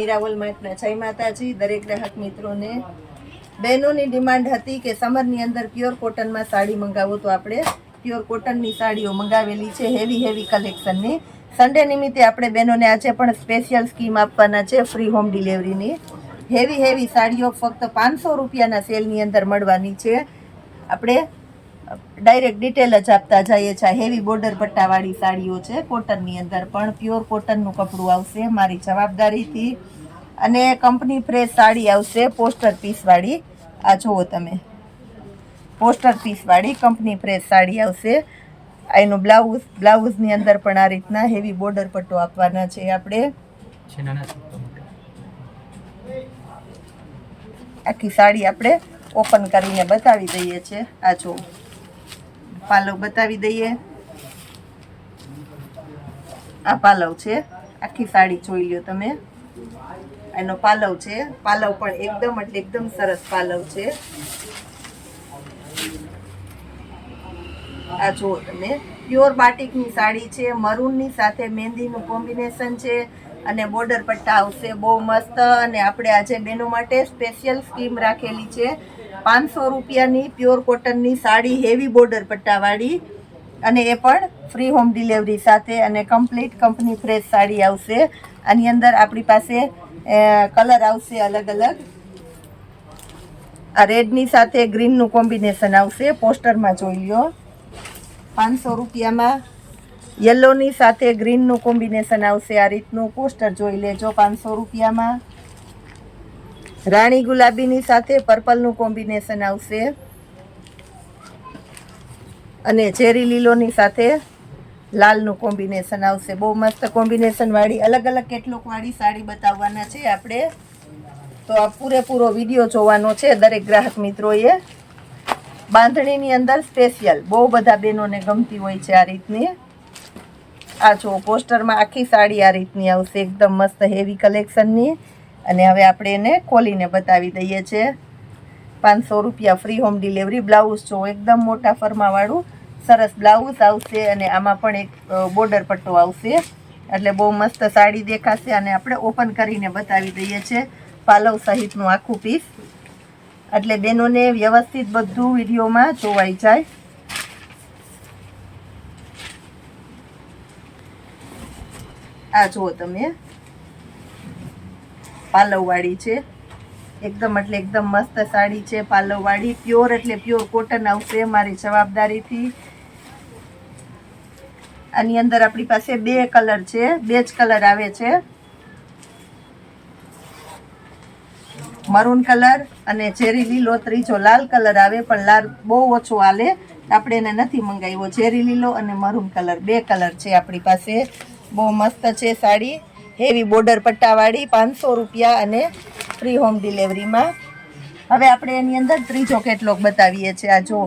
મીરાવલ માર્ટના જય માતાજી દરેક ગ્રાહક મિત્રોને। બહેનોની ડિમાન્ડ હતી કે સમરની અંદર પ્યોર કોટનમાં સાડી મંગાવો, તો આપણે પ્યોર કોટનની સાડીઓ મંગાવેલી છે, હેવી કલેક્શનની। સન્ડે નિમિત્તે આપણે બહેનોને આજે પણ સ્પેશિયલ સ્કીમ આપવાના છે, ફ્રી હોમ ડિલિવરીની। હેવી સાડીઓ ફક્ત 500 રૂપિયાના સેલની અંદર મળવાની છે। આપણે ડાયરેક્ટ ડિટેલ જ આપતા જઈએ છીએ। હેવી બોર્ડર પટ્ટાવાળી સાડીઓ છે, કોટનની અંદર પણ પ્યોર કોટનનું કપડું આવશે મારી જવાબદારીથી, અને કંપની ફ્રેશ સાડી આવશે પોસ્ટર પીસવાળી। આ જુઓ તમે, પોસ્ટર પીસવાળી કંપની ફ્રેશ સાડી આવશે। એનું બ્લાઉઝની અંદર પણ આ રીતના હેવી બોર્ડર પટ્ટો આપવાના છે આપણે। આખી સાડી આપણે ઓપન કરીને બતાવી દઈએ છીએ। આ જો પાલવ બતાવી દઈએ, આ પાલવ છે, આખી સાડી જોઈ લ્યો તમે। એનો પાલવ છે, પાલવ પણ એકદમ સરસ પાલવ છે। આ જુઓ તમે, પ્યોર બાટિકની સાડી છે, મરૂનની સાથે મહેંદીનું કોમ્બિનેશન છે, અને બોર્ડર પટ્ટા આવશે બહુ મસ્ત। અને આપણે આજે બહેનો માટે સ્પેશિયલ સ્કીમ રાખેલી છે, 500 રૂપિયાની પ્યોર કોટનની સાડી હેવી બોર્ડર પટ્ટાવાળી, અને એ પણ ફ્રી હોમ ડિલિવરી સાથે, અને કમ્પ્લીટ કંપની ફ્રેશ સાડી આવશે। આની અંદર આપણી પાસે કલર આવશે અલગ। આ રેડની સાથે ગ્રીનનું કોમ્બિનેશન આવશે, પોસ્ટરમાં જોઈ લ્યો। 500 રૂપિયામાં યલોની સાથે ગ્રીનનું કોમ્બિનેશન આવશે, આ રીતનું પોસ્ટર જોઈ લેજો। 500 રૂપિયામાં રાણી ગુલાબીની સાથે પર્પલનું કોમ્બિનેશન આવશે, અને ચેરી લીલોની સાથે લાલનું કોમ્બિનેશન આવશે। બહુ મસ્ત કોમ્બિનેશન વાળી અલગ કેટલોક વાળી સાડી બતાવવાના છે આપણે, તો આ પૂરેપૂરો વિડીયો જોવાનો છે દરેક ગ્રાહક મિત્રોએ। બાંધણીની અંદર સ્પેશિયલ બહુ બધા બહેનોને ગમતી હોય છે આ રીતની। આ જો પોસ્ટરમાં આખી સાડી આ રીતની આવશે, એકદમ મસ્ત હેવી કલેક્શનની। અને હવે આપણે એને ખોલીને બતાવી દઈએ છીએ। 500 રૂપિયા ફ્રી હોમ ડિલિવરી। બ્લાઉઝ જો એકદમ મોટા ફરમાવાળું સરસ બ્લાઉઝ આવશે, અને આમાં પણ એક બોર્ડર પટ્ટો આવશે, એટલે બહુ મસ્ત સાડી દેખાશે। અને આપણે ઓપન કરીને બતાવી દઈએ છીએ પાલવ સહિતનું આખું પીસ, એટલે બહેનોને વ્યવસ્થિત બધું વિડીયોમાં જોવાઈ જાય। આ જુઓ તમે, પાલવવાળી છે, એકદમ મસ્ત સાડી છે પાલવવાળી। પ્યોર એટલે પ્યોર કોટન આવશે મારી જવાબદારીથી। આની અંદર આપણી પાસે 2 કલર છે, 2 જ કલર આવે છે, મરૂન કલર અને ચેરી લીલો, ત્રીજો લાલ કલર આવે, પણ લાલ બહુ ઓછો હાલે, આપણે એને નથી મંગાવ્યો। ચેરી લીલો અને મરૂન કલર 2 કલર છે આપણી પાસે। બહુ મસ્ત છે સાડી, હેવી બોર્ડર પટ્ટાવાળી, 500 રૂપિયા અને ફ્રી હોમ ડિલિવરીમાં। હવે આપણે એની અંદર ત્રીજો કેટલોગ બતાવીએ છીએ। આ જો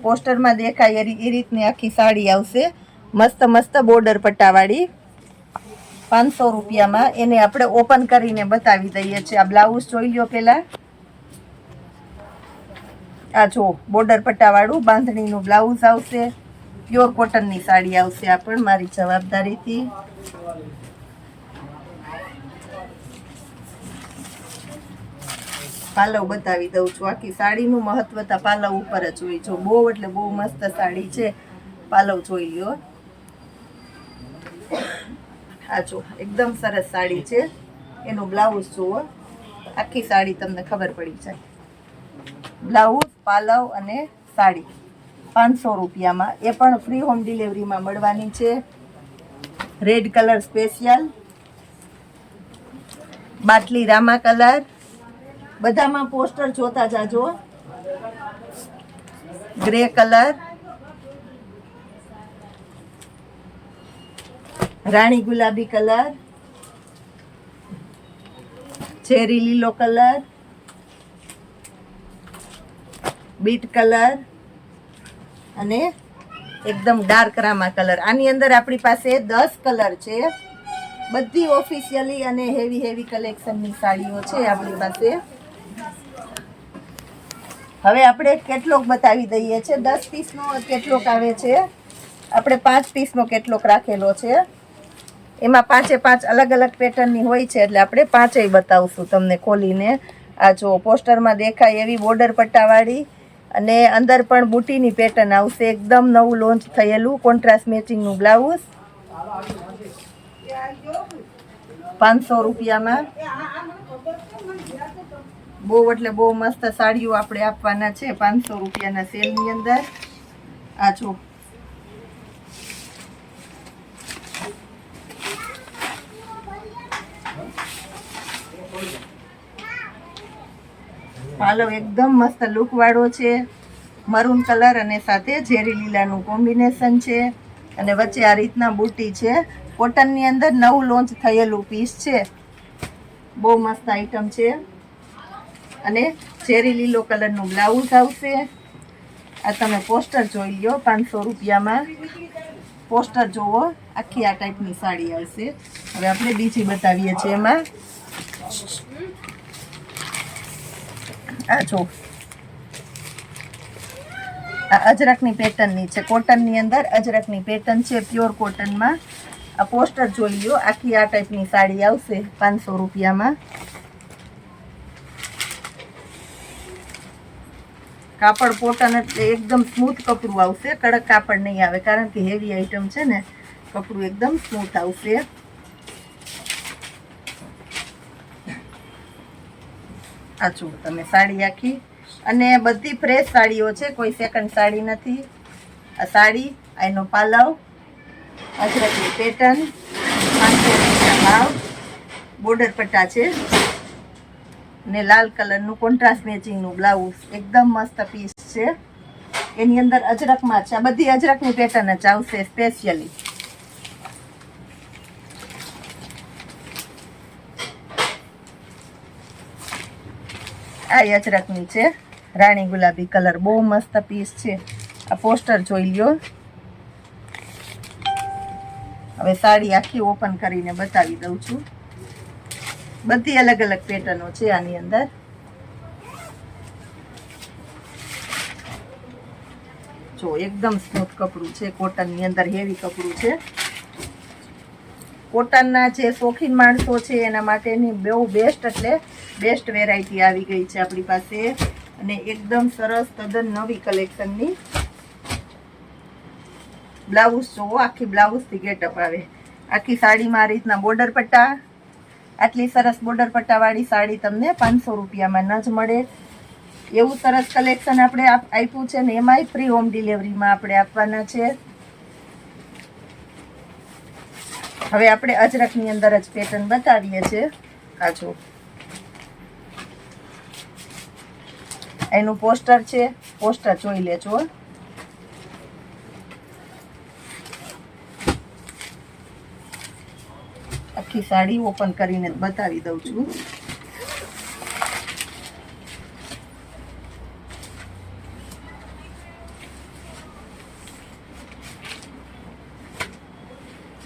પોસ્ટરમાં દેખાય એ રીતની આખી સાડી આવશે, મસ્ત બોર્ડર પટ્ટાવાળી, 500 રૂપિયામાં। એને આપણે ઓપન કરીને બતાવી દઈએ છીએ। આ બ્લાઉઝ જોઈ લો પહેલા। આ જો બોર્ડર પટ્ટાવાળું બાંધણીનું બ્લાઉઝ આવશે, પ્યોર કોટનની સાડી આવશે આ પણ મારી જવાબદારીથી। પાલવ બતાવી દઉં છું, આખી સાડીનું મહત્વતા પાલવ ઉપર જ હોય। જો બહુ એટલે બહુ મસ્ત સાડી છે, પાલવ જોઈ લ્યો। આ જો એકદમ સરસ સાડી છે, એનું બ્લાઉઝ જુઓ, આખી સાડી તમને ખબર પડી જાય। બ્લાઉઝ, પાલવ અને સાડી 500 રૂપિયામાં, એ પણ ફ્રી હોમ ડિલિવરીમાં મળવાની છે। રેડ કલર સ્પેશિયલ, બાટલી રામા કલર, બધામાં પોસ્ટર જોતા જાજો। ગ્રે કલર, રાણી ગુલાબી કલર, ચેરી લીલો કલર, બીટ કલર, અને એકદમ ડાર્ક રામા કલર। આની અંદર આપણી પાસે 10 કલર છે, બધી ઓફિશિયલી અને હેવી કલેક્શનની સાડીઓ છે આપણી પાસે। હવે આપણે કેટલોક બતાવી દઈએ છીએ। 10 પીસનો કેટલોક આવે છે, આપણે 5 પીસનો કેટલોક રાખેલો છે। એમાં 5 અલગ અલગ પેટર્નની હોય છે, એટલે આપણે 5 બતાવશું તમને ખોલીને. આ જો પોસ્ટરમાં દેખાય એવી બોર્ડર પટ્ટાવાળી, અને અંદર પણ બુટીની પેટર્ન આવશે. એકદમ નવું લોન્ચ થયેલું કોન્ટ્રાસ્ટ મેચિંગનું બ્લાઉઝ 500 રૂપિયામાં. બહુ એટલે બહુ મસ્ત સાડીઓ આપણે આપવાના છે 500 રૂપિયાના સેલની અંદર. આ જો પાલવ એકદમ મસ્ત લુક વાળો છે, મરૂન કલર અને સાથે ઝેરી લીલાનું કોમ્બિનેશન છે, અને વચ્ચે આ રીતના બુટી છે. કોટનની અંદર નવું લોન્ચ થયેલું પીસ છે, બહુ મસ્ત આઈટમ છે. અને ઝેરી લીલો કલરનું બ્લાઉઝ આવશે. આ તમે પોસ્ટર જોઈ લ્યો 500 રૂપિયામાં. પોસ્ટર જોવો, આખી આ ટાઈપની સાડી આવશે. હવે આપણે બીજી બતાવીએ છીએ એમાં. આ જો આ અજરકની પેટર્નની છે, કોટનની અંદર અજરકની પેટર્ન છે, પ્યોર કોટનમાં. આ પોસ્ટર જોઈ લો, આખી આ ટાઈપની સાડી આવશે 500 રૂપિયામાં. કાપડ કોટન એટલે એકદમ સ્મૂથ કપડું આવશે, કડક કાપડ નહીં આવે, કારણ કે હેવી આઈટમ છે ને, કપડું એકદમ સ્મૂથ આવશે. આ જો તમે સાડી આખી, અને બધી ફ્રેશ સાડીઓ છે, કોઈ સેકન્ડ સાડી નથી. આ સાડી, એનો પાલવ, અજરકની પેટર્ન, 500 રૂપિયા ભાવ. બોર્ડર પટ્ટા છે, ને લાલ કલરનું કોન્ટ્રાસ્ટ મેચિંગનું બ્લાઉઝ. એકદમ મસ્ત પીસ છે. એની અંદર અજરકમાં છે, આ બધી અજરકની પેટર્ન જ આવશે સ્પેશિયલી. આ અજરકની છે, રાણી ગુલાબી કલર, બહુ મસ્ત પીસ છે. આ પોસ્ટર જોઈ લ્યો. હવે સાડી આખી ઓપન કરીને બતાવી દઉં છું. બધી અલગ અલગ પેટર્નો છે આની અંદર. જો એકદમ સ્મૂથ કપડું છે, કોટનની અંદર હેવી કપડું છે. કોટનના જે શોખીન માણસો છે એના માટેની બહુ બેસ્ટ એટલે બેસ્ટ વેરાયટી આવી ગઈ છે આપણી પાસે, અને એકદમ સરસ તદ્દન નવી કલેક્શનની. બ્લાઉઝ જોવો, આખી બ્લાઉઝથી ગેટઅપ આવે. આખી સાડીમાં આ રીતના બોર્ડર પટ્ટા, આટલી સરસ બોર્ડર પટ્ટાવાળી સાડી તમને 500 રૂપિયામાં ન જ મળે. એવું સરસ કલેક્શન આપણે આપ્યું છે ને, એમાંય ફ્રી હોમ ડિલિવરીમાં આપણે આપવાના છે. હવે આપણે અજરકની અંદર જ પેટર્ન બતાવીએ છીએ. આ જો એનું પોસ્ટર છે, પોસ્ટર જોઈ લેજો. આખી સાડી ઓપન કરીને બતાવી દઉં છું.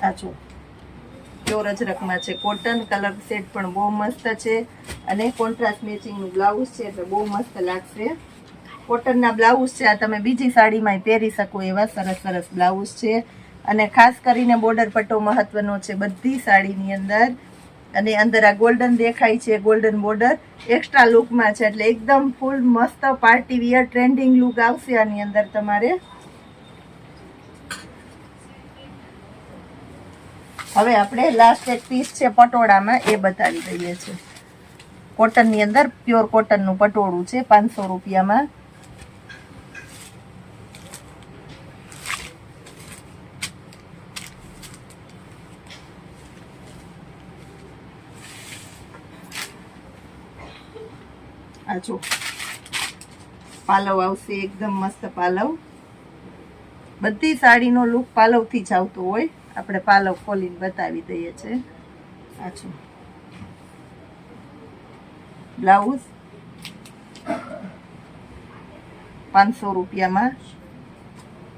આ જો પ્યોર અજરકમાં છે, કોટન કલર સેટ પણ બહુ મસ્ત છે, અને કોન્ટ્રાસ્ટ મેચિંગનું બ્લાઉઝ છે, એટલે બહુ મસ્ત લાગશે. કોટનના બ્લાઉઝ છે, આ તમે બીજી સાડીમાં પહેરી શકો એવા સરસ સરસ બ્લાઉઝ છે. અને ખાસ કરીને બોર્ડર પટ્ટો મહત્વનો છે બધી સાડીની અંદર. અને અંદર આ ગોલ્ડન દેખાય છે, ગોલ્ડન બોર્ડર એક્સ્ટ્રા લુકમાં છે, એટલે એકદમ ફૂલ મસ્ત પાર્ટી વિયર ટ્રેન્ડિંગ લુક આવશે આની અંદર તમારે. હવે આપણે લાસ્ટ એક પીસ છે પટોળામાં, એ બતાવી દઈએ છીએ. કોટનની અંદર પ્યોર કોટનનું પટોળું છે 500 રૂપિયામાં. આ જો પાલવ આવશે, એકદમ મસ્ત પાલવ. બધી સાડીનો લુક પાલવથી જ આવતો હોય, આપણે પાલવ ખોલીને બતાવી દઈએ છીએ. આ જો બ્લાઉઝ 500 રૂપિયામાં.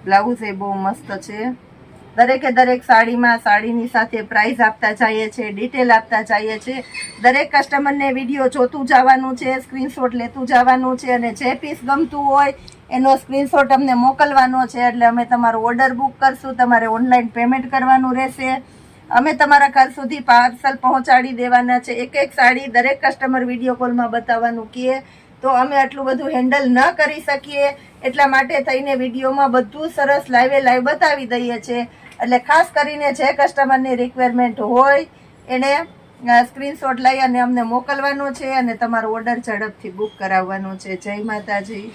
બ્લાઉઝ એ બહુ મસ્ત છે. દરેકે દરેક સાડીમાં સાડીની સાથે પ્રાઇસ આપતા જઈએ છે, ડિટેલ આપતા જઈએ છે. દરેક કસ્ટમરને વિડીયો જોતું જવાનું છે, સ્ક્રીનશોટ લેતું જવાનું છે, અને જે પીસ ગમતું હોય એનો સ્ક્રીનશોટ અમને મોકલવાનો છે. એટલે અમે તમારો ઓર્ડર બુક કરશું, તમારે ઓનલાઈન પેમેન્ટ કરવાનું રહેશે. અમે તમારા ઘર સુધી પાર્સલ પહોંચાડી દેવાના છે. એક એક સાડી દરેક કસ્ટમર વિડીયો કોલમાં બતાવવાનું કહે તો અમે આટલું બધું હેન્ડલ ન કરી શકીએ. એટલા માટે થઈને વિડીયોમાં બધું સરસ લાઈવ બતાવી દઈએ છીએ. એટલે ખાસ કરીને જે કસ્ટમરની રિક્વાયરમેન્ટ હોય એને સ્ક્રીનશોટ લઈ અને અમને મોકલવાનો છે અને તમારો ઓર્ડર ઝડપથી બુક કરાવવાનો છે. જય માતાજી.